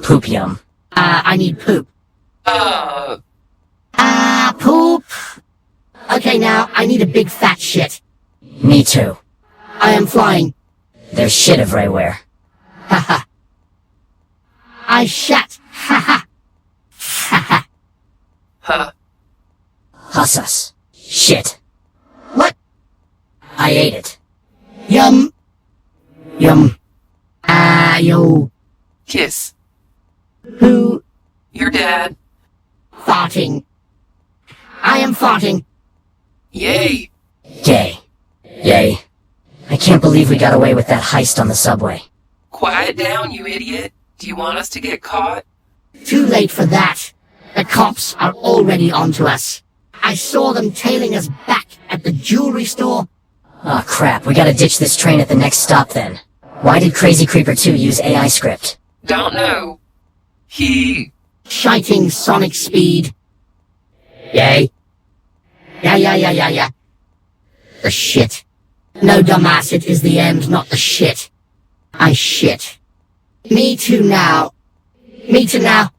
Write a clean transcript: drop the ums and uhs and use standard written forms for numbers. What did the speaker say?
Poop yum. I need poop. Poop. Okay, now, I need a big fat shit. Me too. I am flying. There's shit everywhere. Haha. I shat. Haha. Haha. Huh. Hussas. Shit. What? I ate it. Yum. Yum. Yo. Kiss. Who? Your dad. Farting. I am farting. Yay. Gay. Yay. I can't believe we got away with that heist on the subway. Quiet down, you idiot. Do you want us to get caught? Too late for that. The cops are already onto us. I saw them tailing us back at the jewelry store. Aw, crap, we gotta ditch this train at the next stop then. Why did Crazy Creeper 2 use AI script? Don't know. He... Shiting sonic speed. Yay. Yeah. The shit. No, dumbass, it is the end, not the shit. I shit. Me too now. Me too now.